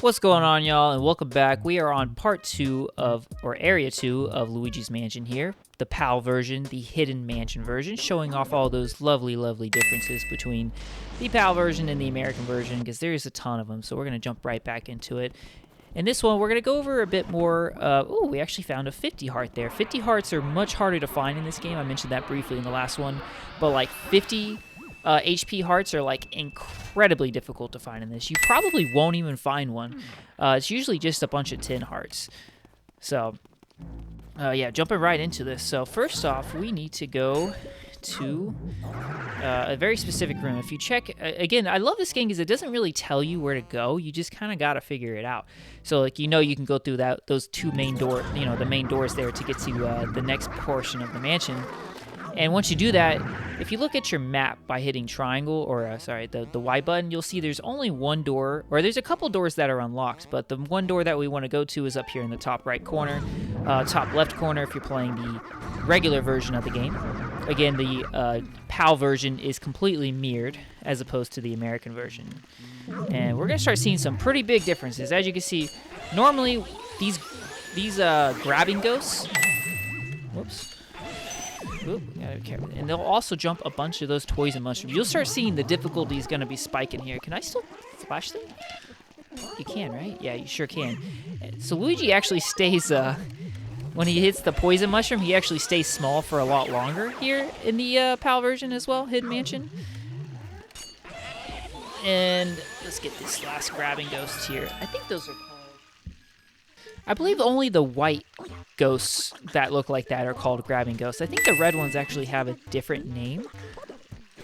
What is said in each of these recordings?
What's going on, y'all, and welcome back. We are on part 2 or area 2 of Luigi's Mansion here. The PAL version, the hidden mansion version, showing off all those lovely differences between the PAL version and the American version, because there is a ton of them, so we're going to jump right back into it. In this one, we're going to go over a bit more. We actually found a 50 heart there. 50 hearts are much harder to find in this game. I mentioned that briefly in the last one, but like 50 HP hearts are like incredibly difficult to find in this. You probably won't even find one. It's usually just a bunch of tin hearts. So, yeah, jumping right into this. So first off, we need to go to a very specific room. If you check, again, I love this game because it doesn't really tell you where to go. You just kind of got to figure it out. So, like, you can go through those two main doors, the main doors there to get to the next portion of the mansion. And once you do that, if you look at your map by hitting triangle, or the Y button, you'll see there's only one door, or there's a couple doors that are unlocked, but the one door that we want to go to is up here in the top right corner, top left corner if you're playing the regular version of the game. Again, the PAL version is completely mirrored as opposed to the American version. And we're going to start seeing some pretty big differences. As you can see, normally these grabbing ghosts, whoops. Ooh, and they'll also jump a bunch of those toys and mushrooms. You'll start seeing the difficulty is going to be spiking here. Can I still flash them? You can, right? Yeah, you sure can. So Luigi actually stays, when he hits the poison mushroom, he actually stays small for a lot longer here in the PAL version as well, Hidden Mansion. And let's get this last grabbing ghost here. I think those are called... I believe only the white ghosts that look like that are called grabbing ghosts. I think the red ones actually have a different name.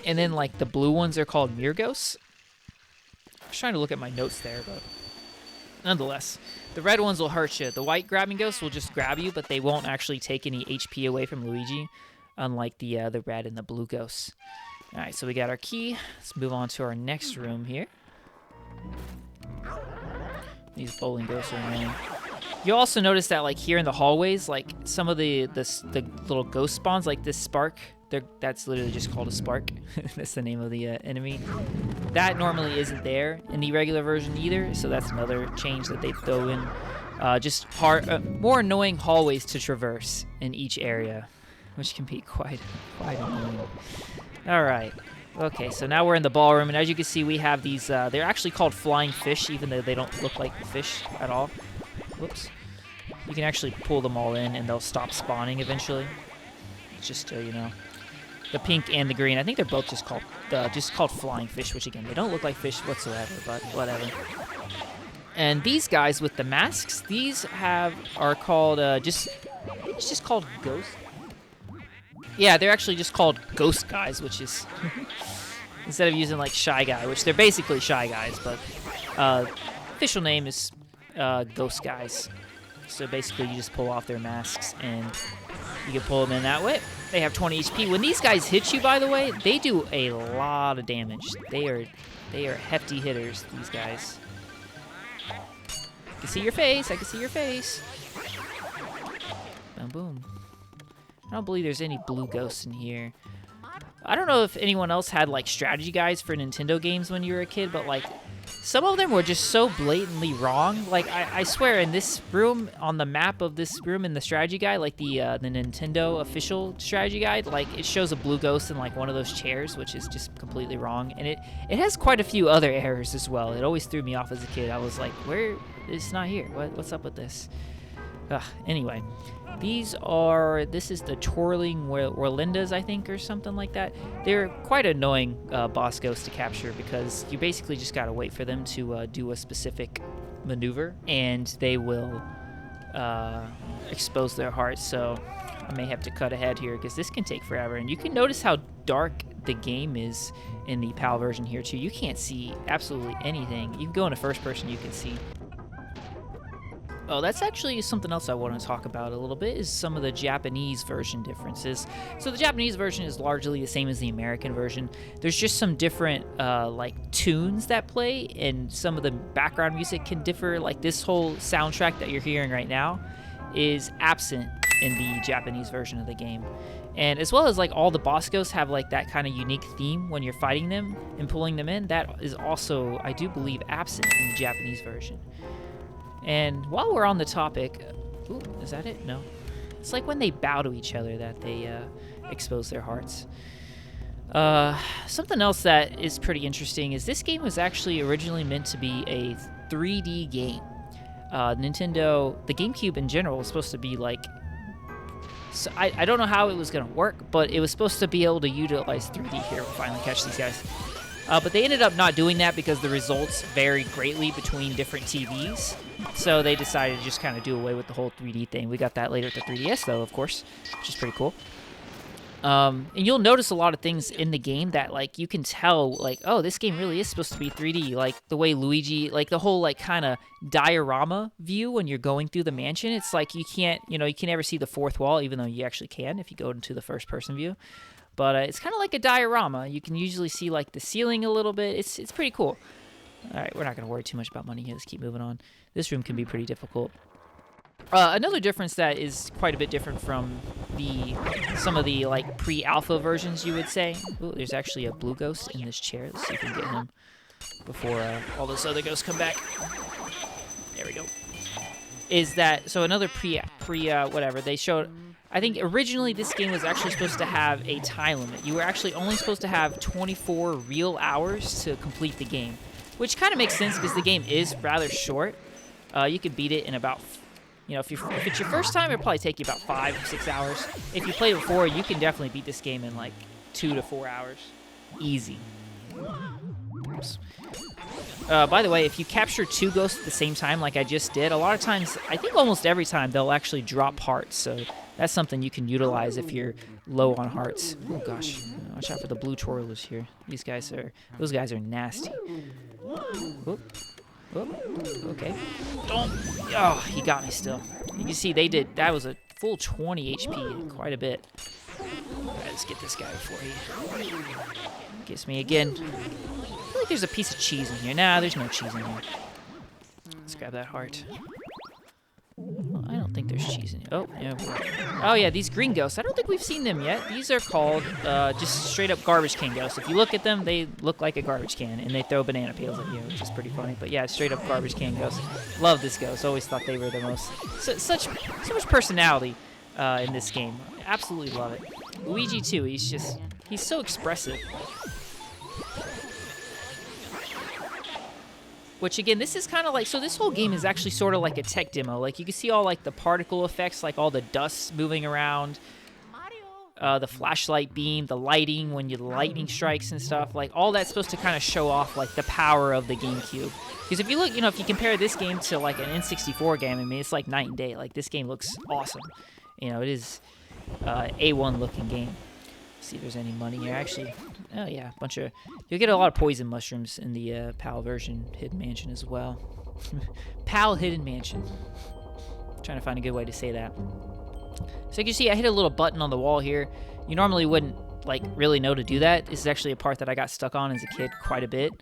And then, like, the blue ones are called mirror ghosts. I was trying to look at my notes there, but nonetheless, the red ones will hurt you. The white grabbing ghosts will just grab you, but they won't actually take any HP away from Luigi, unlike the red and the blue ghosts. All right, so we got our key. Let's move on to our next room here. These bowling ghosts are annoying. You'll also notice that, like, here in the hallways, like, some of the little ghost spawns, like this spark, that's literally just called a spark. That's the name of the enemy. That normally isn't there in the regular version either, so that's another change that they throw in. Just more annoying hallways to traverse in each area, which can be quite annoying. All right. Okay, so now we're in the ballroom, and as you can see, we have these, they're actually called flying fish, even though they don't look like fish at all. Whoops. You can actually pull them all in, and they'll stop spawning eventually. It's just, the pink and the green. I think they're both just called flying fish, which, again, they don't look like fish whatsoever, but whatever. And these guys with the masks, these are called, it's just called ghost. Yeah, they're actually just called ghost guys, which is, instead of using, like, shy guy, which they're basically shy guys, but official name is ghost guys. So basically you just pull off their masks and you can pull them in that way. They have 20 HP. When these guys hit you, by the way, they do a lot of damage. They are hefty hitters, these guys. I can see your face. I can see your face. Boom, boom. I don't believe there's any blue ghosts in here. I don't know if anyone else had, like, strategy guides for Nintendo games when you were a kid, but, like, some of them were just so blatantly wrong. Like, I swear, in this room, on the map of this room in the strategy guide, like the Nintendo official strategy guide, like, it shows a blue ghost in, like, one of those chairs, which is just completely wrong. And it has quite a few other errors as well. It always threw me off as a kid. I was like, it's not here. What's up with this? Anyway, this is the twirling Orlindas, I think, or something like that. They're quite annoying boss ghosts to capture because you basically just gotta wait for them to do a specific maneuver, and they will expose their hearts. So I may have to cut ahead here because this can take forever. And you can notice how dark the game is in the PAL version here too. You can't see absolutely anything. You can go into first person, you can see. Oh, that's actually something else I want to talk about a little bit, is some of the Japanese version differences. So the Japanese version is largely the same as the American version. There's just some different, like, tunes that play, and some of the background music can differ. Like, this whole soundtrack that you're hearing right now is absent in the Japanese version of the game. And as well as like all the boss ghosts have like that kind of unique theme when you're fighting them and pulling them in. That is also, I do believe, absent in the Japanese version. And while we're on the topic, ooh, is that it? No. It's like when they bow to each other that they expose their hearts. Something else that is pretty interesting is this game was actually originally meant to be a 3D game. Nintendo, the GameCube in general, was supposed to be like, so I don't know how it was going to work, but it was supposed to be able to utilize 3D here. We'll finally catch these guys. But they ended up not doing that because the results varied greatly between different TVs. So they decided to just kind of do away with the whole 3D thing. We got that later at the 3DS, though, of course, which is pretty cool. And you'll notice a lot of things in the game that, like, you can tell, like, oh, this game really is supposed to be 3D. Like, the way Luigi, like, the whole, like, kind of diorama view when you're going through the mansion. It's like you can't, you can never see the fourth wall, even though you actually can if you go into the first-person view. But it's kind of like a diorama. You can usually see, like, the ceiling a little bit. It's pretty cool. All right, we're not going to worry too much about money here. Let's keep moving on. This room can be pretty difficult. Another difference that is quite a bit different from some of the like pre-alpha versions, you would say. Ooh, there's actually a blue ghost in this chair. Let's see if we can get him before all those other ghosts come back. There we go. Is that so? Another whatever they showed. I think originally this game was actually supposed to have a time limit. You were actually only supposed to have 24 real hours to complete the game, which kind of makes sense because the game is rather short. You could beat it in about, if it's your first time, it'll probably take you about 5 or 6 hours. If you played before, you can definitely beat this game in like 2 to 4 hours. Easy. Oops. By the way, if you capture 2 ghosts at the same time like I just did, a lot of times, I think almost every time, they'll actually drop hearts. So that's something you can utilize if you're low on hearts. Oh gosh, watch out for the blue twirlers here. Those guys are nasty. Whoop. Okay. Oh, he got me still. You can see that was a full 20 HP, quite a bit. Alright, let's get this guy before he gets me again. I feel like there's a piece of cheese in here. Nah, there's no cheese in here. Let's grab that heart. Well, I don't think there's cheese in here. Oh, yeah. Oh, yeah, these green ghosts. I don't think we've seen them yet. These are called just straight-up garbage can ghosts. If you look at them, they look like a garbage can, and they throw banana peels at you, which is pretty funny. But, yeah, straight-up garbage can ghosts. Love this ghost. Always thought they were the most... So much personality in this game. Absolutely love it. Luigi, too. He's so expressive. Which, again, this is kind of like, so this whole game is actually sort of like a tech demo. Like, you can see all, like, the particle effects, like all the dust moving around, the flashlight beam, the lighting when the lightning strikes and stuff. Like, all that's supposed to kind of show off, like, the power of the GameCube. Because if you look, if you compare this game to, like, an N64 game, I mean, it's like night and day. Like, this game looks awesome. It is A1 looking game. See if there's any money here. Actually, oh yeah, you'll get a lot of poison mushrooms in the PAL version Hidden Mansion as well. PAL Hidden Mansion. Trying to find a good way to say that. So you can see I hit a little button on the wall here. You normally wouldn't like really know to do that. This is actually a part that I got stuck on as a kid quite a bit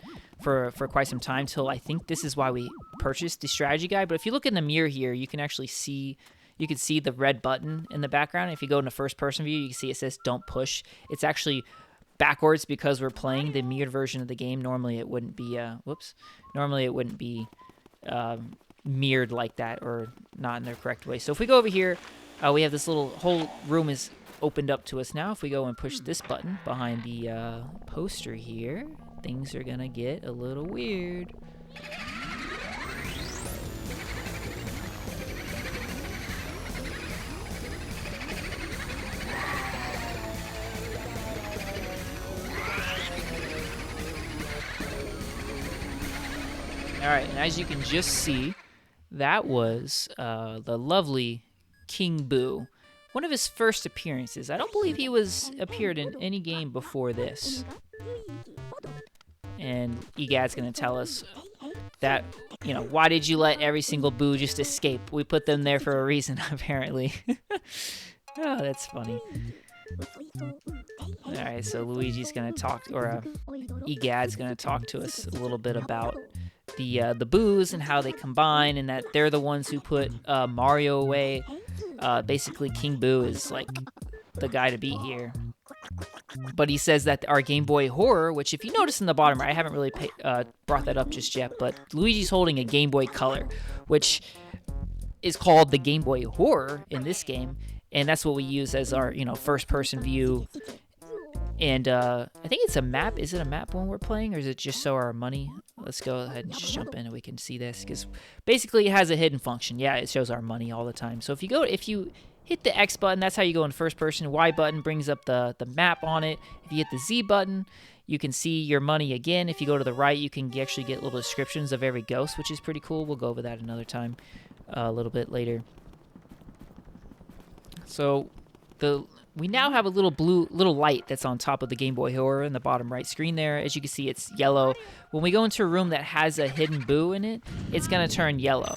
for quite some time till I think this is why we purchased the strategy guide. But if you look in the mirror here, you can actually see. You can see the red button in the background. If you go into first-person view, you can see it says "Don't push." It's actually backwards because we're playing the mirrored version of the game. Normally, it wouldn't be. Normally, it wouldn't be mirrored like that, or not in the correct way. So if we go over here, we have this whole room is opened up to us now. If we go and push this button behind the poster here, things are gonna get a little weird. Alright, and as you can just see, that was the lovely King Boo. One of his first appearances. I don't believe he appeared in any game before this. And Egad's going to tell us that, why did you let every single Boo just escape? We put them there for a reason, apparently. Oh, that's funny. Alright, so Luigi's going to talk, or Egad's going to talk to us a little bit about the Boos and how they combine, and that they're the ones who put Mario away. Basically, King Boo is like the guy to beat here. But he says that our Game Boy Horror, which if you notice in the bottom right, I haven't really brought that up just yet, but Luigi's holding a Game Boy Color, which is called the Game Boy Horror in this game, and that's what we use as our, first-person view. And I think it's a map. Is it a map when we're playing, or is it just so our money? Let's go ahead and just jump in and we can see this, because basically it has a hidden function. Yeah, it shows our money all the time. So if you hit the X button, that's how you go in first person. Y button brings up the map on it. If you hit the Z button, you can see your money again. If you go to the right, you can actually get little descriptions of every ghost, which is pretty cool. We'll go over that another time, a little bit later. So we now have a little light that's on top of the Game Boy Horror in the bottom right screen there. As you can see, it's yellow. When we go into a room that has a hidden Boo in it, it's going to turn yellow.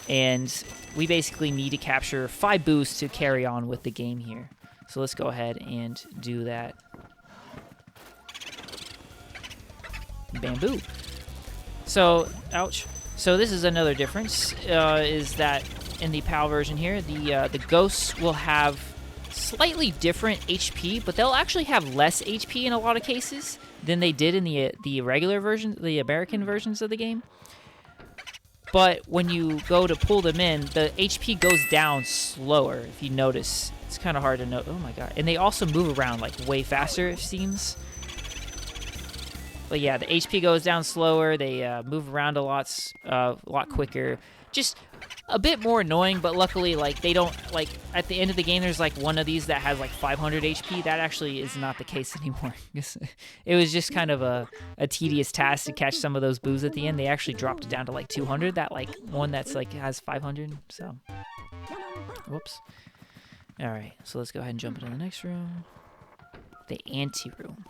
And we basically need to capture 5 Boos to carry on with the game here. So let's go ahead and do that. Bamboo. So, ouch. So this is another difference, is that in the PAL version here, the ghosts will have slightly different HP, but they'll actually have less HP in a lot of cases than they did in the regular version, the American versions of the game. But when you go to pull them in, the HP goes down slower, if you notice. It's kind of hard to know. Oh my god. And they also move around like way faster, it seems. But yeah, the HP goes down slower. They move around a lot quicker. Just a bit more annoying, but luckily, like, they don't, like, at the end of the game, there's, like, one of these that has, like, 500 HP. That actually is not the case anymore. It was just kind of a tedious task to catch some of those Boos at the end. They actually dropped it down to, like, 200. That, like, one that's, like, has 500, so. Whoops. All right, so let's go ahead and jump into the next room. The anteroom.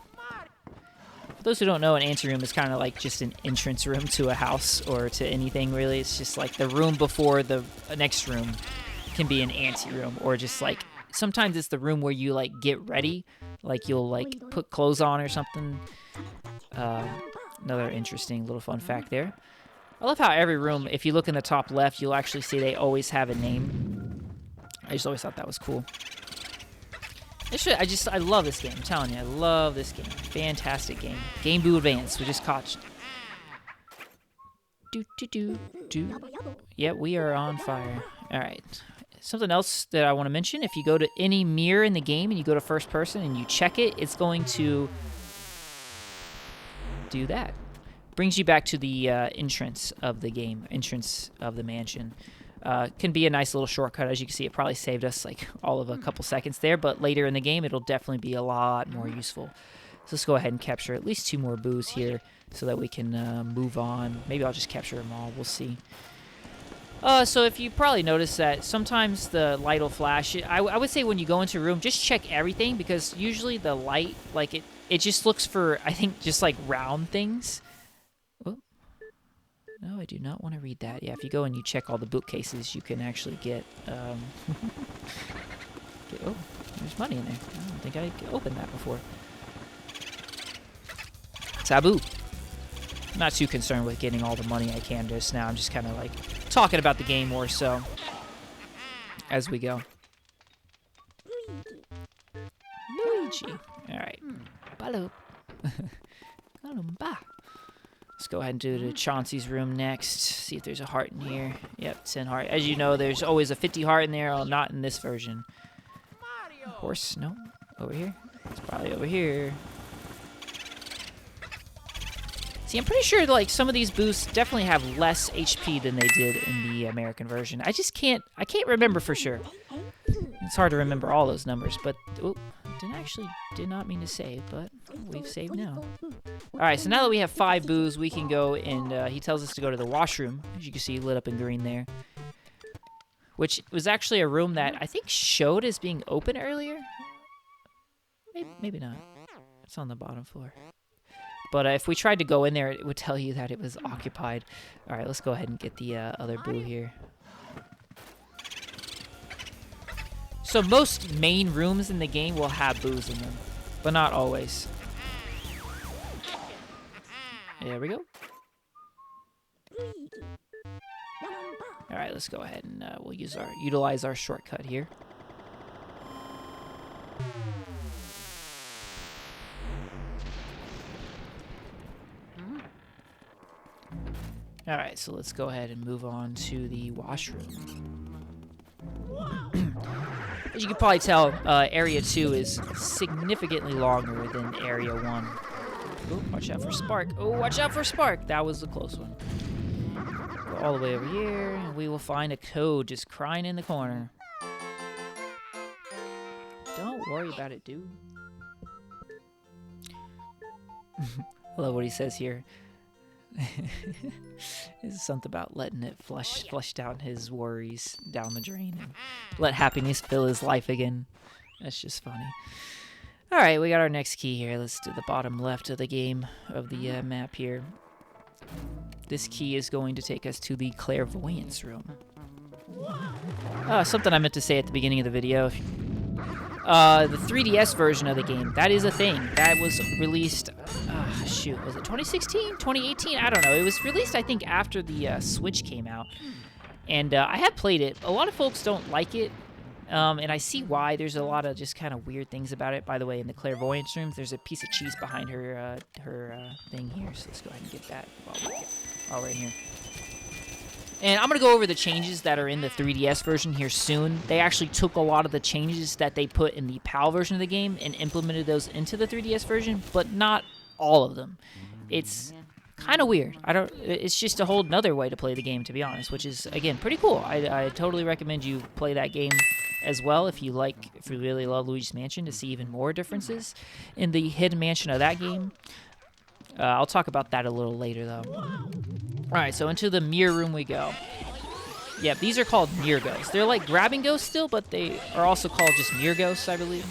For those who don't know, an anteroom is kind of like just an entrance room to a house or to anything, really. It's just like the room before the next room can be an anteroom, or just like sometimes it's the room where you like get ready, like you'll like put clothes on or something. Another interesting little fun fact there. I love how every room, if you look in the top left, you'll actually see they always have a name. I just always thought that was cool. I love this game. I'm telling you, I love this game. Fantastic game. Game Boy Advance. We just caught. Yeah, we are on fire. All right. Something else that I want to mention: if you go to any mirror in the game and you go to first person and you check it, it's going to do that. Brings you back to the entrance of the game, entrance of the mansion. Can be a nice little shortcut. As you can see, it probably saved us like all of a couple seconds there, but later in the game it'll definitely be a lot more useful. So let's go ahead and capture at least 2 more Boos here so that we can move on. Maybe I'll just capture them all. We'll see. So if you probably noticed that sometimes the light will flash. I would say when you go into a room, just check everything, because usually the light, like it just looks for, I think, just like round things. No, I do not want to read that. Yeah, if you go and you check all the bookcases, you can actually get, oh, there's money in there. I don't think I opened that before. Taboo. I'm not too concerned with getting all the money I can just now. I'm just kind of like talking about the game more so as we go. Luigi. All right. Hello. Let's go ahead and do the Chauncey's room next. See if there's a heart in here. Yep, 10 heart. As you know, there's always a 50 heart in there. Not in this version. Horse? No. Over here? It's probably over here. See, I'm pretty sure like some of these Boos definitely have less HP than they did in the American version. I can't remember for sure. It's hard to remember all those numbers, but did not mean to save, but we've saved now. All right, so now that we have 5 Boos, we can go and he tells us to go to the washroom. As you can see, lit up in green there, which was actually a room that I think showed as being open earlier. Maybe not. It's on the bottom floor. But if we tried to go in there, it would tell you that it was occupied. All right, let's go ahead and get the other Boo here. So most main rooms in the game will have Boos in them, but not always. There we go. All All right, let's go ahead and we'll utilize our shortcut here. All right, so let's go ahead and move on to the washroom. As you can probably tell, Area 2 is significantly longer than Area 1. Oh, watch out for Spark. Oh, watch out for Spark. That was a close one. Go all the way over here, and we will find a code just crying in the corner. Don't worry about it, dude. I love what he says here. It's something about letting it flush down his worries down the drain and let happiness fill his life again. That's just funny. All right, we got our next key here. Let's do the bottom left of the game, of the map here. This key is going to take us to the clairvoyance room. Something I meant to say at the beginning of the video. The 3DS version of the game, that is a thing. That was released, shoot, was it 2016, 2018? I don't know. It was released, I think, after the Switch came out. And I have played it. A lot of folks don't like it, and I see why. There's a lot of just kind of weird things about it. By the way, in the clairvoyance rooms, there's a piece of cheese behind her thing here. So let's go ahead and get that while we're in here. And I'm going to go over the changes that are in the 3DS version here soon. They actually took a lot of the changes that they put in the PAL version of the game and implemented those into the 3DS version, but not all of them. It's kind of weird. It's just a whole nother way to play the game, to be honest, which is, again, pretty cool. I totally recommend you play that game as well if you really love Luigi's Mansion, to see even more differences in the hidden mansion of that game. I'll talk about that a little later, though. All right, so into the mirror room we go. Yeah, these are called mirror ghosts. They're like grabbing ghosts still, but they are also called just mirror ghosts, I believe.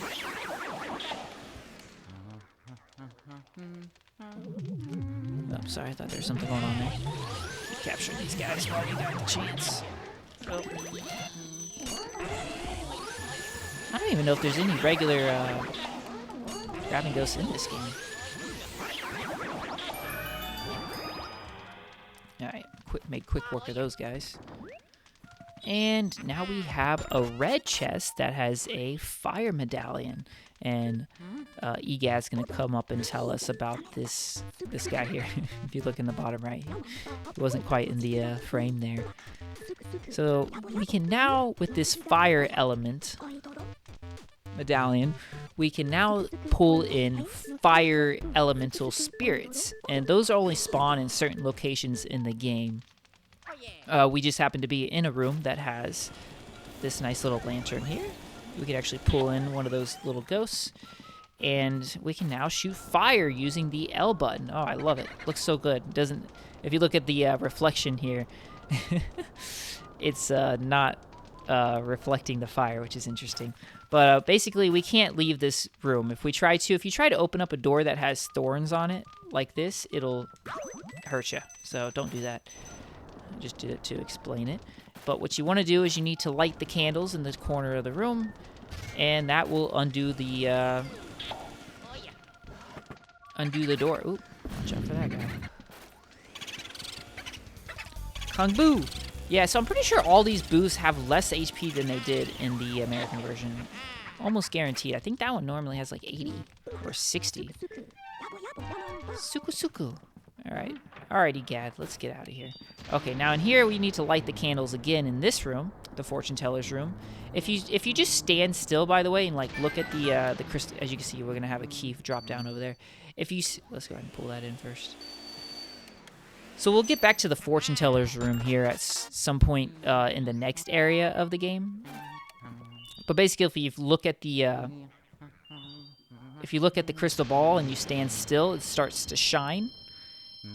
Oh, sorry, I thought there was something going on there. Capture these guys while we got the chance. Oh. I don't even know if there's any regular grabbing ghosts in this game. Alright, made quick work of those guys. And now we have a red chest that has a fire medallion. And Egad's going to come up and tell us about this guy here. If you look in the bottom right, he wasn't quite in the frame there. So we can now, with this fire element medallion, we can now pull in fire elemental spirits, and those only spawn in certain locations in the game. We just happen to be in a room that has this nice little lantern here. We could actually pull in one of those little ghosts, and we can now shoot fire using the L button. Oh, I love it. Looks so good. If you look at the reflection here, it's not reflecting the fire, which is interesting. But basically, we can't leave this room. If you try to open up a door that has thorns on it, like this, it'll hurt you. So don't do that. I just did it to explain it. But what you want to do is you need to light the candles in the corner of the room, and that will undo the door. Ooh, watch out for that guy. Kung Boo! Yeah, so I'm pretty sure all these boos have less HP than they did in the American version. Almost guaranteed. I think that one normally has like 80 or 60. Suku Suku. Alright. Alrighty, Gad. Let's get out of here. Okay, now in here we need to light the candles again in this room, the fortune teller's room. If you just stand still, by the way, and like look at the crystal, as you can see, we're gonna have a key drop down over there. Let's go ahead and pull that in first. So we'll get back to the fortune teller's room here at some point in the next area of the game. But basically, if you look at the crystal ball and you stand still, it starts to shine,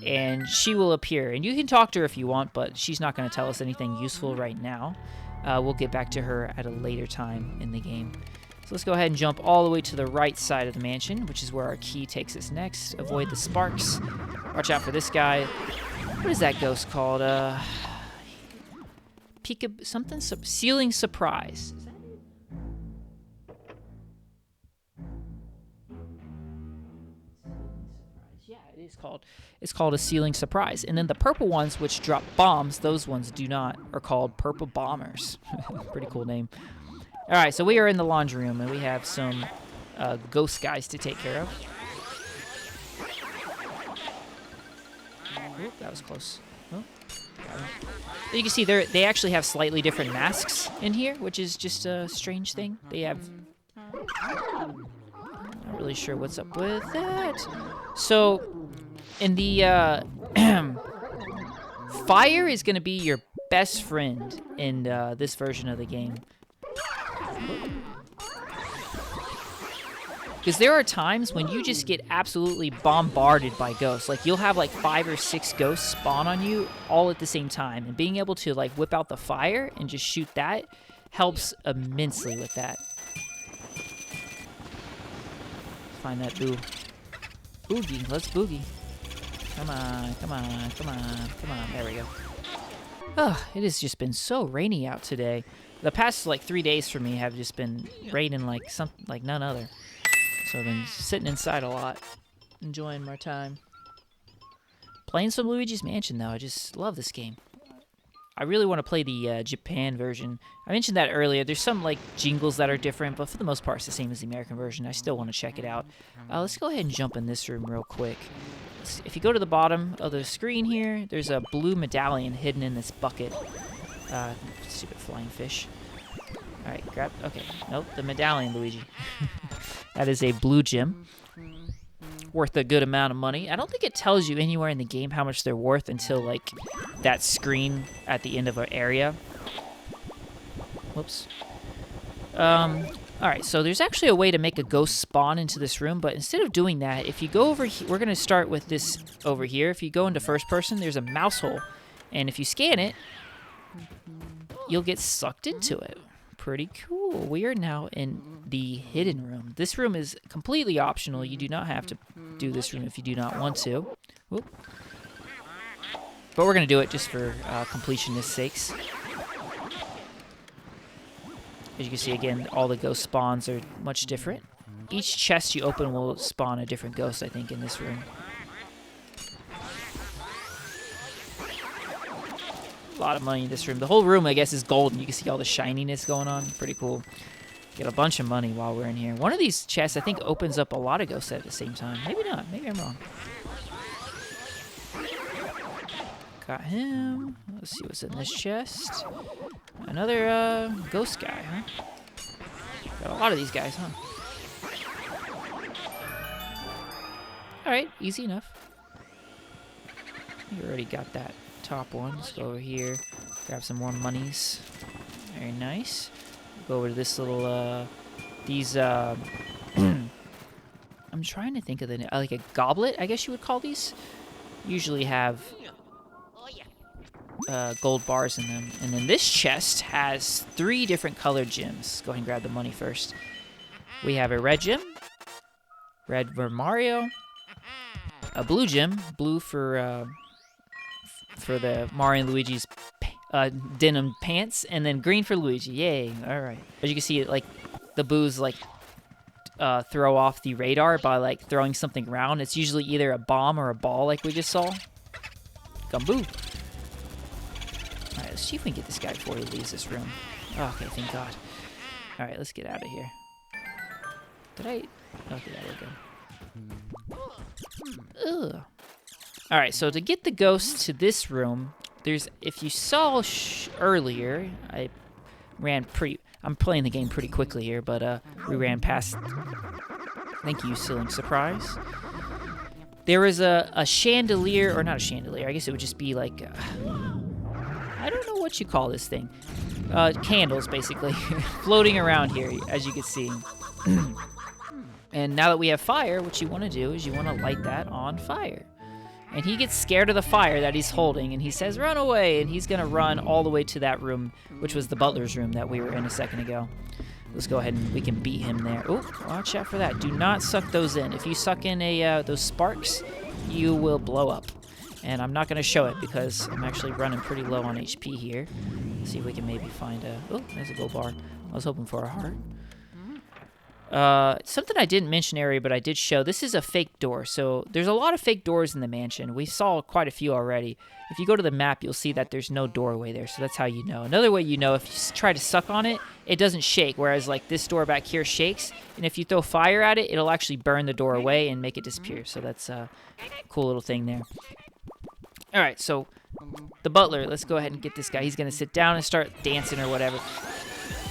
and she will appear. And you can talk to her if you want, but she's not going to tell us anything useful right now. We'll get back to her at a later time in the game. So let's go ahead and jump all the way to the right side of the mansion, which is where our key takes us next. Avoid the sparks. Watch out for this guy. What is that ghost called? Ceiling surprise. Is that it? Yeah, it It's called a ceiling surprise. And then the purple ones, which drop bombs, those ones do not, are called purple bombers. Pretty cool name. All right, so we are in the laundry room, and we have some ghost guys to take care of. Ooh, that was close. Oh, you can see they actually have slightly different masks in here, which is just a strange thing. They have... Not really sure what's up with that. So, in the fire is going to be your best friend in this version of the game. Because there are times when you just get absolutely bombarded by ghosts. Like, you'll have like 5 or 6 ghosts spawn on you all at the same time. And being able to like whip out the fire and just shoot that helps immensely with that. Find that boogie. Let's boogie. Come on, come on, come on, come on. There we go. Oh, it has just been so rainy out today. The past like 3 days for me have just been raining like none other. So I've been sitting inside a lot, enjoying my time. Playing some Luigi's Mansion though. I just love this game. I really want to play the Japan version. I mentioned that earlier. There's some like jingles that are different, but for the most part, it's the same as the American version. I still want to check it out. Let's go ahead and jump in this room real quick. If you go to the bottom of the screen here, there's a blue medallion hidden in this bucket. Stupid flying fish. All right, grab. Okay, nope, the medallion, Luigi. That is a blue gem. Worth a good amount of money. I don't think it tells you anywhere in the game how much they're worth until like that screen at the end of an area. Whoops. Alright, so there's actually a way to make a ghost spawn into this room, but instead of doing that, if you go over here, we're going to start with this over here. If you go into first person, there's a mouse hole. And if you scan it, you'll get sucked into it. Pretty cool. We are now in the hidden room. This room is completely optional. You do not have to do this room if you do not want to. Whoop. But we're going to do it just for completionist sakes. As you can see, again, all the ghost spawns are much different. Each chest you open will spawn a different ghost, I think, in this room. A lot of money in this room. The whole room, I guess, is golden. You can see all the shininess going on. Pretty cool. Get a bunch of money while we're in here. One of these chests, I think, opens up a lot of ghosts at the same time. Maybe not. Maybe I'm wrong. Got him. Let's see what's in this chest. Another ghost guy, huh? Got a lot of these guys, huh? Alright, easy enough. You already got that top one. Let's go over here, grab some more monies. Very nice. Go over to this little, these, I'm trying to think of the, like a goblet, I guess you would call these. Usually have gold bars in them. And then this chest has 3 different colored gems. Go ahead and grab the money first. We have a red gem, red for Mario, a blue gem, blue for the Mario and Luigi's denim pants, and then green for Luigi. Yay! All right. As you can see, like the boos like throw off the radar by like throwing something around. It's usually either a bomb or a ball, like we just saw. Gumboo. All right, let's see if we can get this guy before he leaves this room. Oh, okay, thank God. All right, let's get out of here. Did I? Okay, there we go. Ugh. All right, so to get the ghost to this room, there's, if you saw earlier, I'm playing the game pretty quickly here, but we ran past, thank you, ceiling surprise. There is a chandelier, or not a chandelier, I guess it would just be like, I don't know what you call this thing. Candles, basically, floating around here, as you can see. And now that we have fire, what you want to do is you want to light that on fire. And he gets scared of the fire that he's holding, and he says, run away, and he's going to run all the way to that room, which was the butler's room that we were in a second ago. Let's go ahead and we can beat him there. Oh, watch out for that. Do not suck those in. If you suck in those sparks, you will blow up. And I'm not going to show it because I'm actually running pretty low on HP here. Let's see if we can maybe find a... Oh, there's a gold bar. I was hoping for a heart. Something I didn't mention area, but I did show. This is a fake door. So there's a lot of fake doors in the mansion. We saw quite a few already. If you go to the map, you'll see that there's no doorway there. So that's how you know. Another way you know, if you try to suck on it, it doesn't shake. Whereas like this door back here shakes. And if you throw fire at it, it'll actually burn the door away and make it disappear. So that's a cool little thing there. All right, so the butler, let's go ahead and get this guy. He's going to sit down and start dancing or whatever.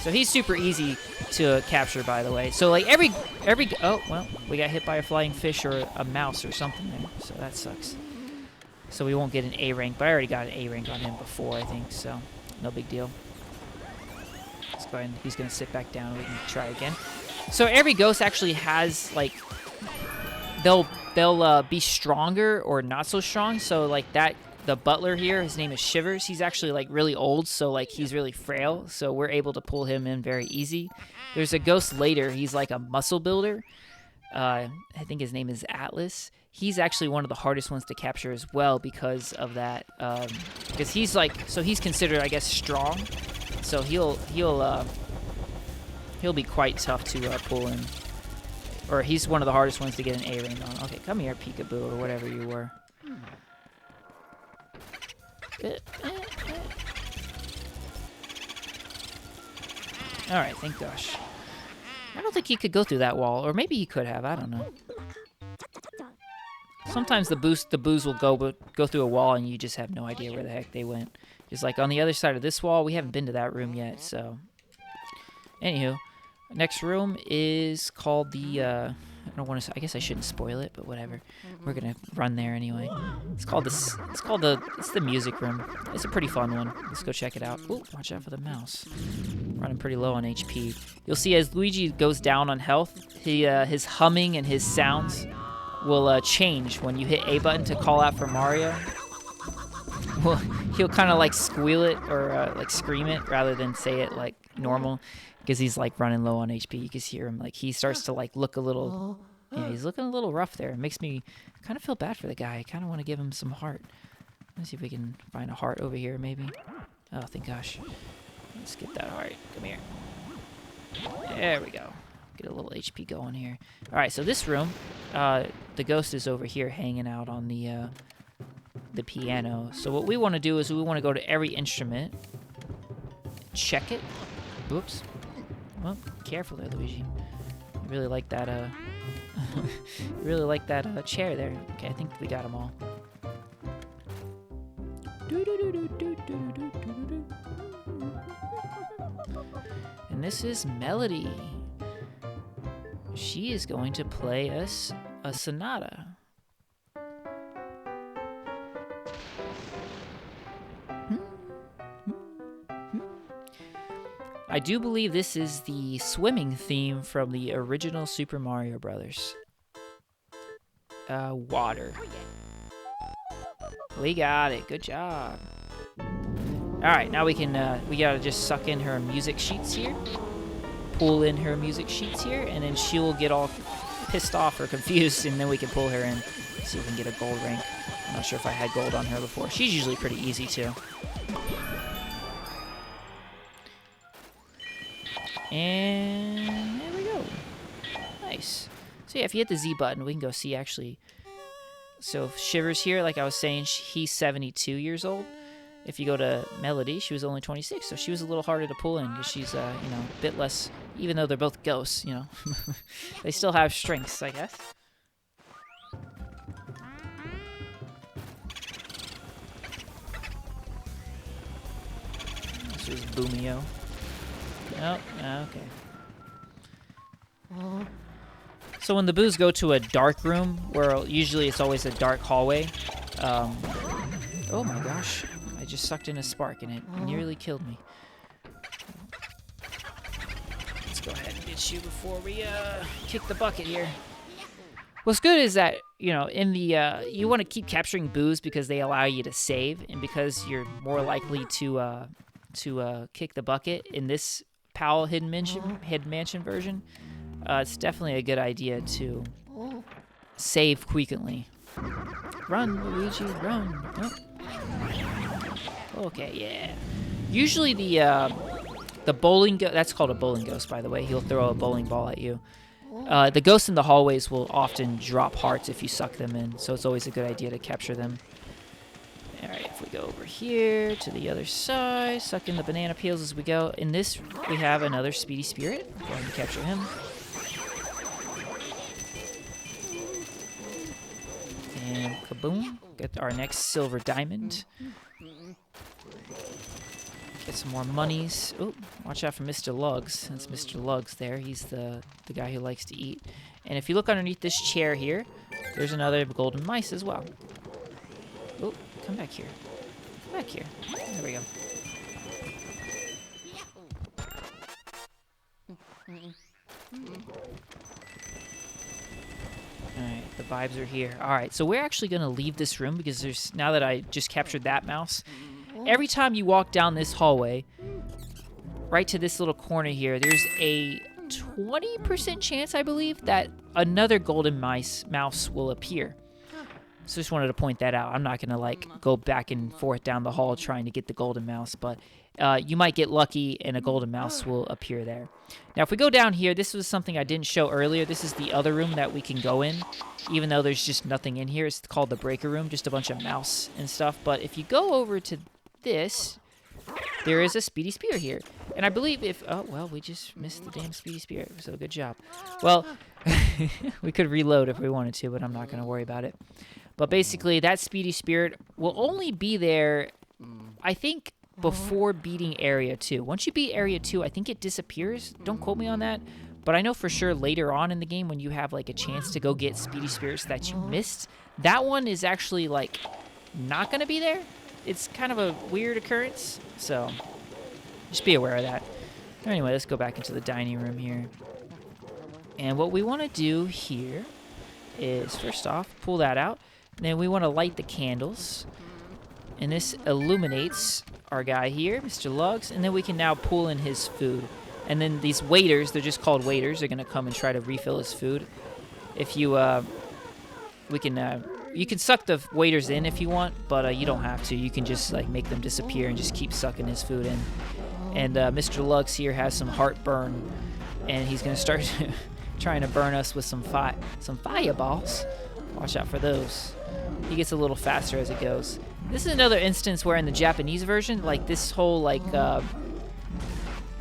So he's super easy to capture, by the way. So like every oh, well, we got hit by a flying fish or a mouse or something there. So that sucks. So we won't get an A rank, but I already got an A rank on him before, I think. So no big deal. Let's go ahead and he's going to sit back down. We can try again. So every ghost actually has like they'll be stronger or not so strong. So like that, the butler here, his name is Shivers. He's actually like really old, so like he's really frail. So we're able to pull him in very easy. There's a ghost later. He's like a muscle builder. I think his name is Atlas. He's actually one of the hardest ones to capture as well because of that. Because he's like, so he's considered, I guess, strong. So he'll be quite tough to pull in. Or he's one of the hardest ones to get an A rank on. Okay, come here, peekaboo, or whatever you were. Alright, thank gosh. I don't think he could go through that wall. Or maybe he could have, I don't know. Sometimes the boos will go through a wall and you just have no idea where the heck they went. Just like on the other side of this wall, we haven't been to that room yet, so. Anywho. Next room is called the, I don't want to, I guess I shouldn't spoil it, but whatever. We're going to run there anyway. It's the music room. It's a pretty fun one. Let's go check it out. Ooh, watch out for the mouse. Running pretty low on HP. You'll see as Luigi goes down on health, his humming and his sounds will change when you hit A button to call out for Mario. Well, he'll kind of like squeal it or like scream it rather than say it like normal. Because he's like running low on HP. You can hear him like he starts to like look a little, yeah, he's looking a little rough there. It makes me kind of feel bad for the guy. I kind of want to give him some heart. Let's see if we can find a heart over here maybe. Oh, thank gosh. Let's get that heart. Come here. There we go. Get a little HP going here. All right, so this room, the ghost is over here hanging out on the piano. So what we want to do is we want to go to every instrument, check it. Whoops. Well, careful there, Luigi. You really like that, chair there. Okay, I think we got them all. And this is Melody. She is going to play us a sonata. I do believe this is the swimming theme from the original Super Mario Brothers. Water. We got it. Good job. Alright, now we can, we gotta just suck in her music sheets here. Pull in her music sheets here, and then she will get all pissed off or confused, and then we can pull her in. See if we can get a gold rank. I'm not sure if I had gold on her before. She's usually pretty easy, too. And there we go. Nice. So yeah, if you hit the Z button, we can go see actually. So Shivers here, like I was saying, he's 72 years old. If you go to Melody, she was only 26, so she was a little harder to pull in because she's, you know, a bit less, even though they're both ghosts, you know. They still have strengths, I guess. This is Boomio. Oh, okay. So when the boos go to a dark room, where usually it's always a dark hallway, oh my gosh, I just sucked in a spark and it nearly killed me. Let's go ahead and get you before we kick the bucket here. What's good is that, you know, in the you want to keep capturing boos because they allow you to save, and because you're more likely to kick the bucket in this PAL Hidden Mansion version. It's definitely a good idea to save frequently. Run, Luigi, run. Oh. Okay, yeah. Usually the bowling ghost, that's called a bowling ghost, by the way. He'll throw a bowling ball at you. The ghosts in the hallways will often drop hearts if you suck them in, so it's always a good idea to capture them. Alright, if we go over here to the other side, suck in the banana peels as we go. In this, we have another Speedy Spirit. Go ahead and capture him. And kaboom, get our next silver diamond. Get some more monies. Oh, watch out for Mr. Lugs. That's Mr. Lugs there. He's the guy who likes to eat. And if you look underneath this chair here, there's another golden mice as well. Oh, come back here. Come back here. There we go. Alright, the vibes are here. Alright, so we're actually going to leave this room because now that I just captured that mouse, every time you walk down this hallway, right to this little corner here, there's a 20% chance, I believe, that another golden mouse will appear. So just wanted to point that out. I'm not going to like go back and forth down the hall trying to get the golden mouse, but you might get lucky and a golden mouse will appear there. Now, if we go down here, this was something I didn't show earlier. This is the other room that we can go in, even though there's just nothing in here. It's called the breaker room, just a bunch of mouse and stuff. But if you go over to this, there is a Speedy Spirit here. And I believe if... Oh, well, we just missed the damn Speedy Spirit, so good job. Well, we could reload if we wanted to, but I'm not going to worry about it. But basically, that Speedy Spirit will only be there, I think, before beating Area 2. Once you beat Area 2, I think it disappears. Don't quote me on that. But I know for sure later on in the game, when you have, like, a chance to go get Speedy Spirits that you missed, that one is actually, like, not going to be there. It's kind of a weird occurrence, so just be aware of that. Anyway, let's go back into the dining room here. And what we want to do here is, first off, pull that out. And then we want to light the candles. And this illuminates our guy here, Mr. Lugs. And then we can now pull in his food. And then these waiters, they're just called waiters. They're going to come and try to refill his food. If you, you can suck the waiters in if you want, but you don't have to. You can just like make them disappear and just keep sucking his food in. And Mr. Lugs here has some heartburn, and he's going to start trying to burn us with some fireballs. Watch out for those. He gets a little faster as it goes. This is another instance where in the Japanese version, like this whole like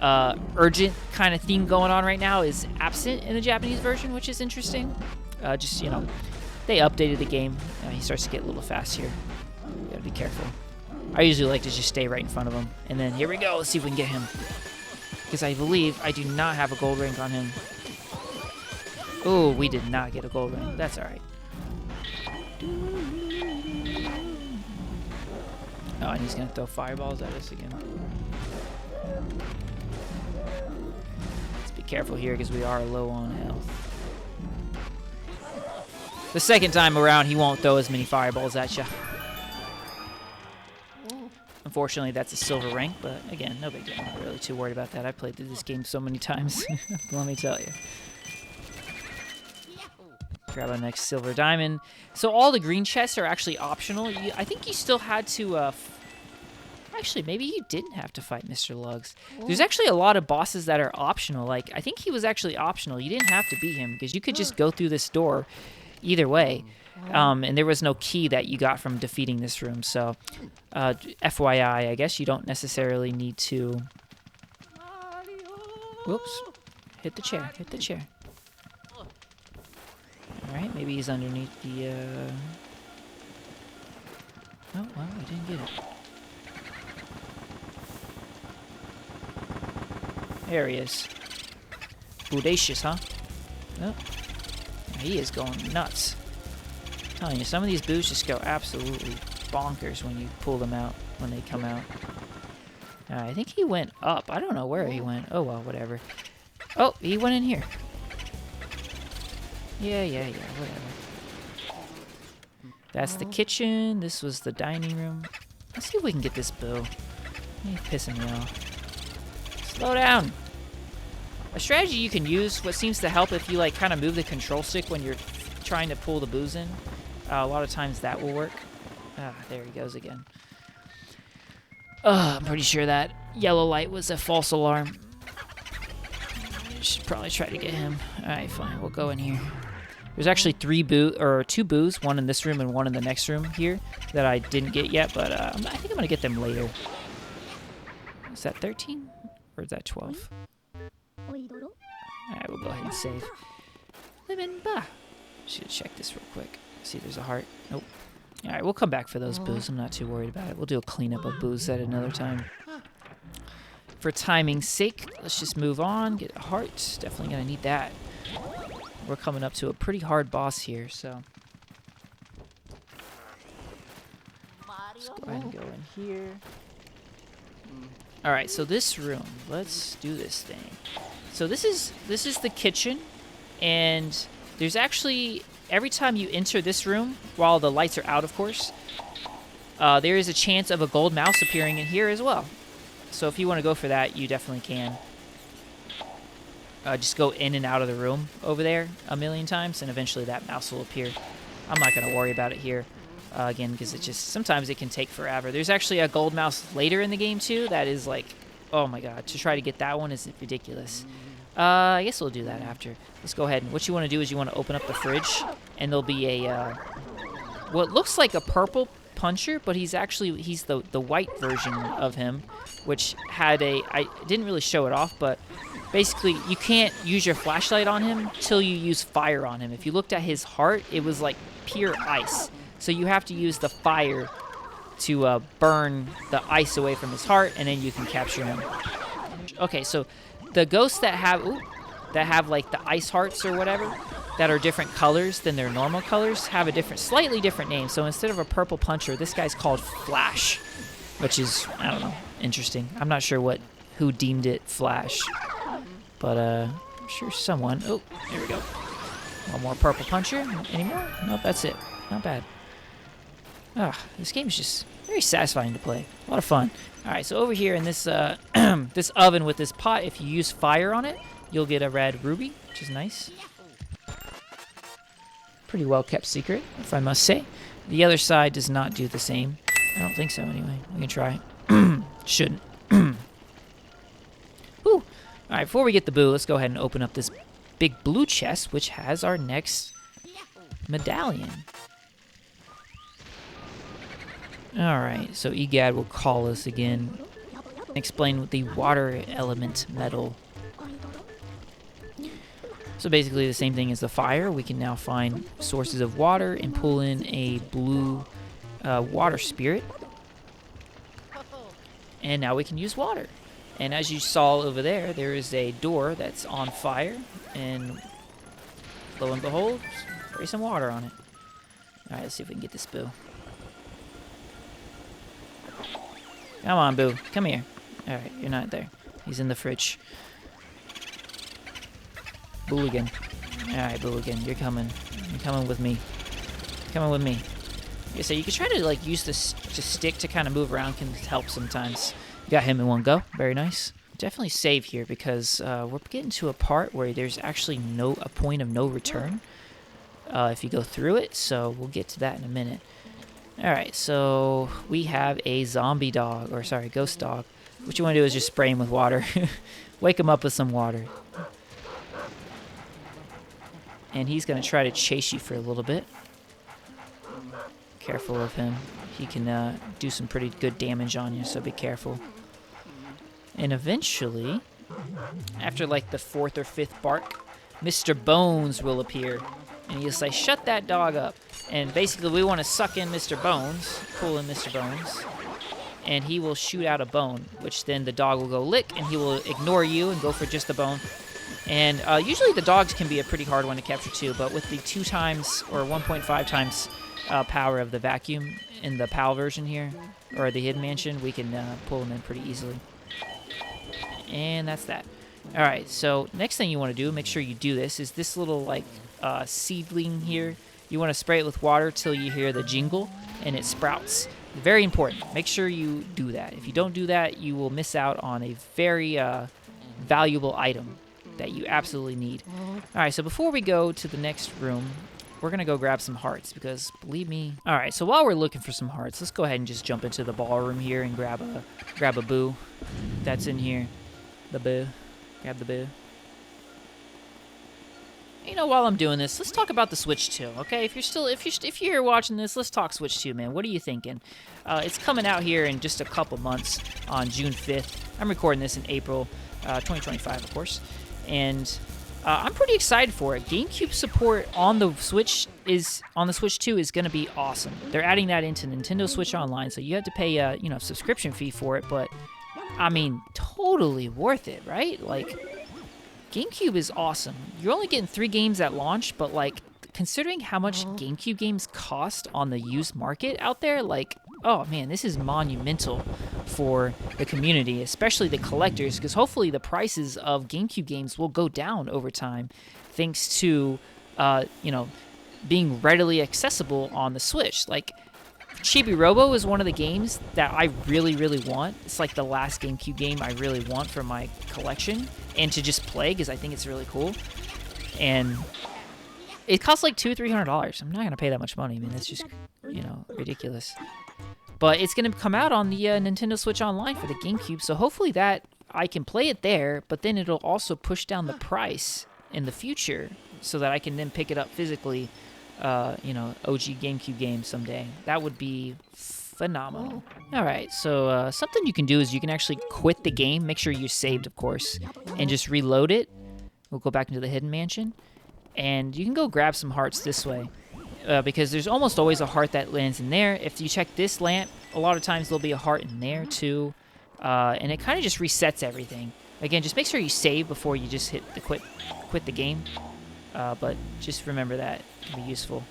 urgent kind of theme going on right now is absent in the Japanese version, which is interesting. Just, you know, they updated the game. He starts to get a little fast here. You gotta be careful. I usually like to just stay right in front of him. And then here we go. Let's see if we can get him. Because I believe I do not have a gold ring on him. Oh, we did not get a gold ring. That's alright. Oh, and he's going to throw fireballs at us again. Let's be careful here because we are low on health. The second time around, he won't throw as many fireballs at you. Unfortunately, that's a silver rank, but again, no big deal. I'm not really too worried about that. I've played through this game so many times. Let me tell you. Grab our next silver diamond. So all the green chests are actually optional. I think you still had to... Actually, maybe you didn't have to fight Mr. Lugs. There's actually a lot of bosses that are optional. Like, I think he was actually optional. You didn't have to beat him because you could just go through this door either way. And there was no key that you got from defeating this room. So, FYI, I guess you don't necessarily need to... Whoops. Hit the chair. Hit the chair. Alright, maybe he's underneath the, Oh, well, we didn't get it. There he is. Bodacious, huh? Oh. He is going nuts. I'm telling you, some of these boos just go absolutely bonkers when you pull them out, when they come out. I think he went up. I don't know where he went. Oh, well, whatever. Oh, he went in here. Yeah, whatever. That's the kitchen. This was the dining room. Let's see if we can get this boo. He's pissing me off. Slow down. A strategy you can use, what seems to help if you like kind of move the control stick when you're trying to pull the boos in. A lot of times that will work. Ah, there he goes again. I'm pretty sure that yellow light was a false alarm. Should probably try to get him. Alright, fine. We'll go in here. There's actually two boos, one in this room and one in the next room here that I didn't get yet, but I think I'm going to get them later. Is that 13? Or is that 12? Alright, we'll go ahead and save. Lemon ba. Should check this real quick. See if there's a heart. Nope. Alright, we'll come back for those boos. I'm not too worried about it. We'll do a cleanup of boos at another time. For timing's sake, let's just move on. Get a heart. Definitely going to need that. We're coming up to a pretty hard boss here, so. Let's go ahead and go in here. Alright, so this room. Let's do this thing. So this is the kitchen, and there's actually, every time you enter this room, while the lights are out, of course, there is a chance of a gold mouse appearing in here as well. So if you want to go for that, you definitely can. Just go in and out of the room over there a million times, and eventually that mouse will appear. I'm not going to worry about it here, again, because it just, sometimes it can take forever. There's actually a gold mouse later in the game, too, that is like, oh my god, to try to get that one is ridiculous. I guess we'll do that after. Let's go ahead, and what you want to do is you want to open up the fridge, and there'll be a, what looks like a purple puncher, but he's the white version of him, which had I didn't really show it off, but basically you can't use your flashlight on him till you use fire on him. If you looked at his heart, it was like pure ice, so you have to use the fire to burn the ice away from his heart, and then you can capture him. Okay, so the ghosts that have like the ice hearts or whatever, that are different colors than their normal colors, have a slightly different name. So instead of a purple puncher, this guy's called Flash, which is, I don't know, interesting. I'm not sure who deemed it Flash, but I'm sure someone. Oh, there we go. One more purple puncher. Any more? Nope, that's it. Not bad. This game is just very satisfying to play. A lot of fun. All right, so over here in this this oven with this pot, if you use fire on it, you'll get a red ruby, which is nice. Pretty well kept secret, if I must say. The other side does not do the same. I don't think so, anyway. We can try. Shouldn't. Whew. All right, before we get the boo, let's go ahead and open up this big blue chest, which has our next medallion. All right, so EGAD will call us again and explain the water element medal. So basically the same thing as the fire. We can now find sources of water and pull in a blue water spirit. And now we can use water. And as you saw over there, there is a door that's on fire. And lo and behold, there's some water on it. All right, let's see if we can get this boo. Come on, boo. Come here. All right, you're not there. He's in the fridge. Booligan. Alright, Booligan, you're coming. You're coming with me. Coming with me. Okay, so you can try to like use this stick to kind of move around, can help sometimes. You got him in one go. Very nice. Definitely save here because we're getting to a part where there's actually a point of no return if you go through it, so we'll get to that in a minute. Alright, so we have a zombie dog, or sorry, ghost dog. What you want to do is just spray him with water. Wake him up with some water. And he's going to try to chase you for a little bit. Careful of him. He can do some pretty good damage on you, so be careful. And eventually, after like the 4th or 5th bark, Mr. Bones will appear. And he'll say, shut that dog up. And basically we want to suck in Mr. Bones, pull in Mr. Bones. And he will shoot out a bone, which then the dog will go lick, and he will ignore you and go for just the bone. And usually the dogs can be a pretty hard one to capture too, but with the 2 times or 1.5 times power of the vacuum in the PAL version here, or the Hidden Mansion, we can pull them in pretty easily. And that's that. Alright, so next thing you want to do, make sure you do this, is this little like seedling here. You want to spray it with water till you hear the jingle and it sprouts. Very important. Make sure you do that. If you don't do that, you will miss out on a very valuable item that you absolutely need. Alright, so before we go to the next room, we're going to go grab some hearts because, believe me... Alright, so while we're looking for some hearts, let's go ahead and just jump into the ballroom here and grab a boo that's in here. The boo. Grab the boo. You know, while I'm doing this, let's talk about the Switch 2, okay? If you're watching this, let's talk Switch 2, man. What are you thinking? It's coming out here in just a couple months on June 5th. I'm recording this in April 2025, of course. And I'm pretty excited for it. GameCube support on the Switch 2 is going to be awesome. They're adding that into Nintendo Switch Online, so you have to pay a, subscription fee for it, but I mean, totally worth it, right? Like, GameCube is awesome. You're only getting 3 games at launch, but like, considering how much GameCube games cost on the used market out there, like, oh man, this is monumental for the community, especially the collectors, because hopefully the prices of GameCube games will go down over time, thanks to, being readily accessible on the Switch. Like, Chibi Robo is one of the games that I really, really want. It's like the last GameCube game I really want for my collection and to just play because I think it's really cool. And it costs like $200-300. I'm not going to pay that much money. I mean, that's just, ridiculous. But it's going to come out on the Nintendo Switch Online for the GameCube, so hopefully that I can play it there, but then it'll also push down the price in the future so that I can then pick it up physically, OG GameCube game someday. That would be phenomenal. All right, so something you can do is you can actually quit the game. Make sure you saved, of course, and just reload it. We'll go back into the Hidden Mansion, and you can go grab some hearts this way. Because there's almost always a heart that lands in there. If you check this lamp, a lot of times there'll be a heart in there too. And it kind of just resets everything. Again, just make sure you save before you just hit the quit the game. But just remember that. It'll be useful.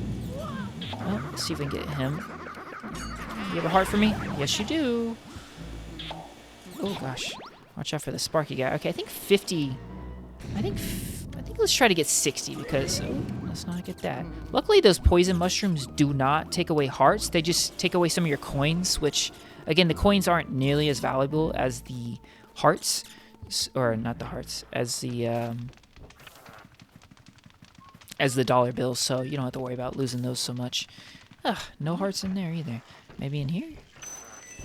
Oh, let's see if we can get him. You have a heart for me? Yes, you do. Oh, gosh. Watch out for the Sparky guy. Okay, I think 50... I think let's try to get 60 because let's not get that. Luckily, those poison mushrooms do not take away hearts. They just take away some of your coins, which, again, the coins aren't nearly as valuable as the hearts, or not the hearts, as the dollar bills. So you don't have to worry about losing those so much. Ugh, no hearts in there either. Maybe in here?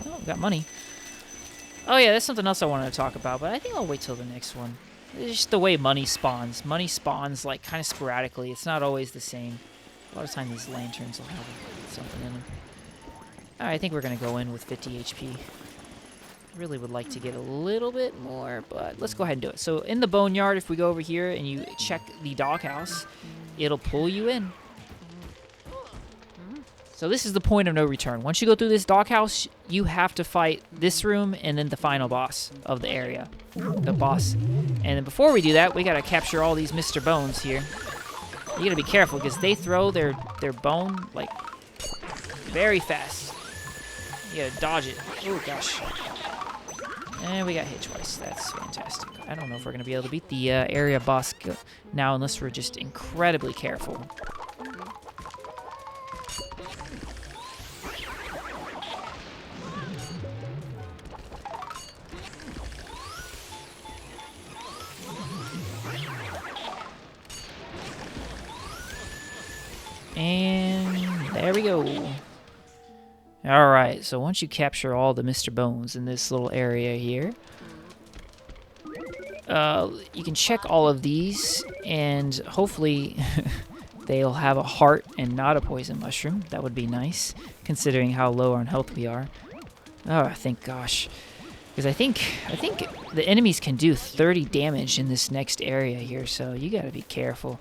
Oh, got money. Oh yeah, that's something else I wanted to talk about, but I think I'll wait till the next one. It's just the way money spawns. Money spawns like kind of sporadically. It's not always the same. A lot of times these lanterns will have something in them. Alright, I think we're going to go in with 50 HP. Really would like to get a little bit more, but let's go ahead and do it. So in the boneyard, if we go over here and you check the doghouse, it'll pull you in. So this is the point of no return. Once you go through this doghouse, you have to fight this room and then the final boss of the area. The boss. And then before we do that, we gotta capture all these Mr. Bones here. You gotta be careful because they throw their bone like very fast. You gotta dodge it. Oh gosh. And we got hit twice. That's fantastic. I don't know if we're gonna be able to beat the area boss now unless we're just incredibly careful. And there we go. Alright, so once you capture all the Mr. Bones in this little area here, you can check all of these, and hopefully they'll have a heart and not a poison mushroom. That would be nice, considering how low on health we are. Oh, thank gosh. Because I think the enemies can do 30 damage in this next area here, so you gotta be careful.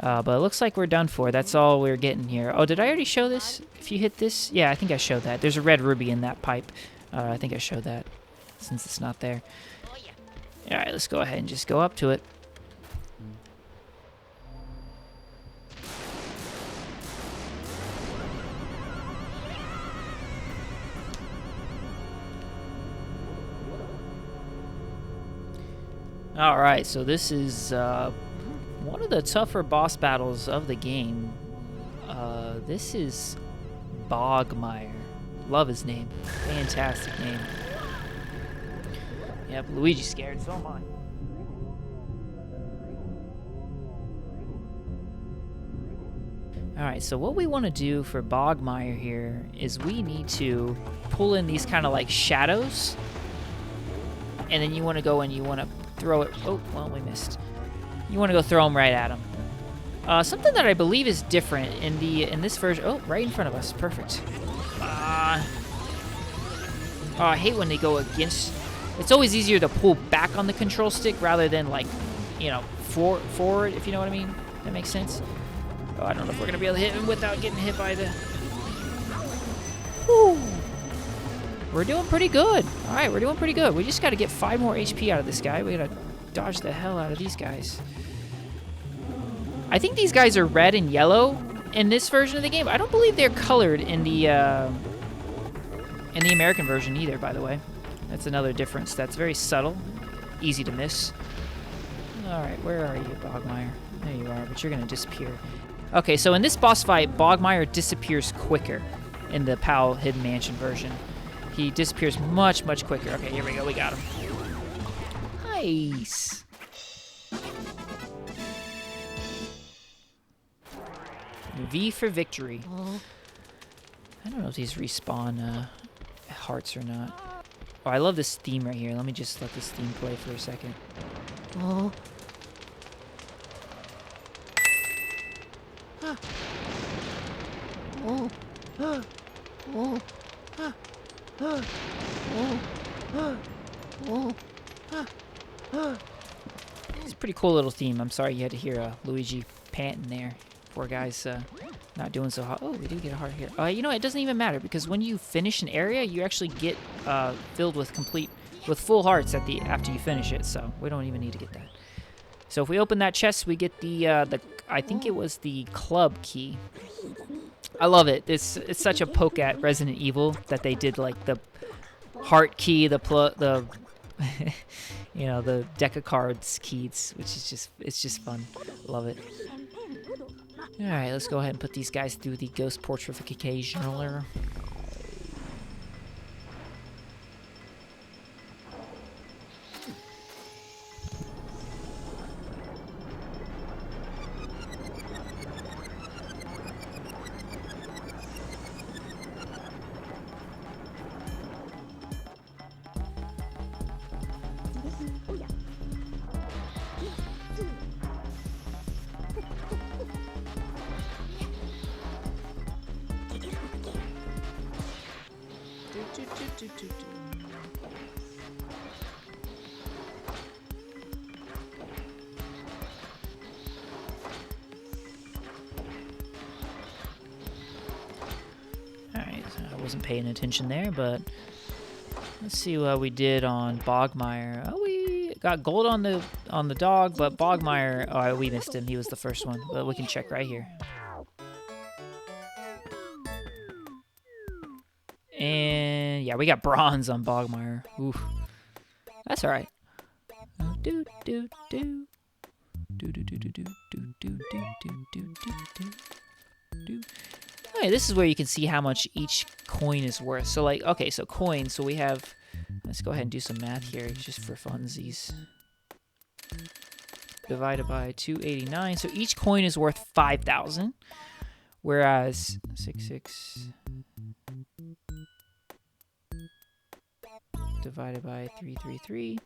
But it looks like we're done for. That's all we're getting here. Oh, did I already show this? If you hit this? Yeah, I think I showed that. There's a red ruby in that pipe. I think I showed that, since it's not there. Alright, let's go ahead and just go up to it. Alright, so this is one of the tougher boss battles of the game. This is Bogmire. Love his name. Fantastic name. Yep, Luigi's scared, so am I. Alright, so what we want to do for Bogmire here is we need to pull in these kind of like shadows. And then you want to go and you want to throw it. Oh, well, we missed. You want to go throw them right at them. Something that I believe is different in this version. Oh, right in front of us. Perfect. Oh, I hate when they go against. It's always easier to pull back on the control stick rather than, like, you know, forward, if you know what I mean. That makes sense. Oh, I don't know if we're going to be able to hit him without getting hit by the... Whew. We're doing pretty good. All right, we're doing pretty good. We just got to get 5 more HP out of this guy. We got to dodge the hell out of these guys. I think these guys are red and yellow in this version of the game. I don't believe they're colored in the American version either, by the way. That's another difference that's very subtle, easy to miss. All right, where are you, Bogmire? There you are, but you're going to disappear. Okay, so in this boss fight, Bogmire disappears quicker in the PAL Hidden Mansion version. He disappears much, much quicker. Okay, here we go. We got him. Nice. V for victory. I don't know if these respawn hearts or not. Oh, I love this theme right here. Let me just let this theme play for a second. Oh. Oh. Oh. Oh. Oh. Oh. Oh. It's a pretty cool little theme. I'm sorry you had to hear Luigi panting there. Poor guy's not doing so hot. Oh, we do get a heart here. You know, it doesn't even matter because when you finish an area, you actually get filled with full hearts after you finish it. So we don't even need to get that. So if we open that chest, we get the I think it was the club key. I love it. It's such a poke at Resident Evil that they did like the heart key, the you know, the deck of cards keys, which is just fun. Love it. All right, let's go ahead and put these guys through the ghost portrificationer. Alright, so I wasn't paying attention there, but let's see what we did on Bogmire. Oh, we got gold on the dog, but Bogmire, oh, we missed him. He was the first one, but we can check right here. And yeah, we got bronze on Bogmire. Oof. That's all right. Do do do. Do do do do do do do do do do do. Okay, this is where you can see how much each coin is worth. So like, okay, so coins. So we have. Let's go ahead and do some math here, just for funsies. Divided by 289. So each coin is worth 5,000, whereas 66. Divided by 333.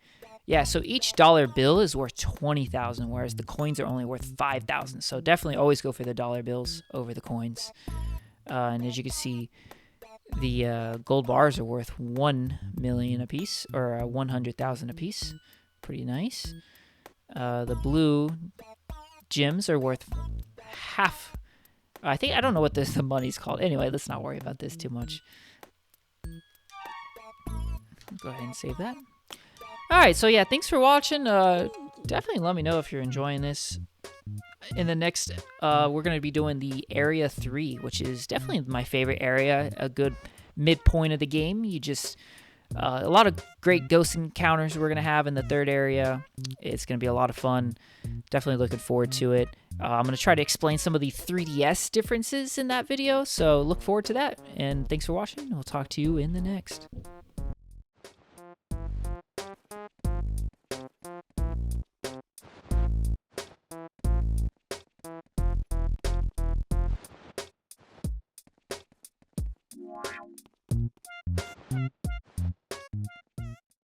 Yeah, so each dollar bill is worth 20,000, whereas the coins are only worth 5,000. So definitely always go for the dollar bills over the coins. And as you can see, the gold bars are worth 1 million apiece, or 100,000 apiece. Pretty nice. The blue gems are worth half. I don't know what the money's called. Anyway, let's not worry about this too much. Go ahead and save that. Alright, so yeah, thanks for watching. Definitely let me know if you're enjoying this. In the next, we're going to be doing the Area 3, which is definitely my favorite area. A good midpoint of the game. You just... a lot of great ghost encounters we're going to have in the third area. It's going to be a lot of fun. Definitely looking forward to it. I'm going to try to explain some of the 3DS differences in that video, so look forward to that. And thanks for watching. We'll talk to you in the next.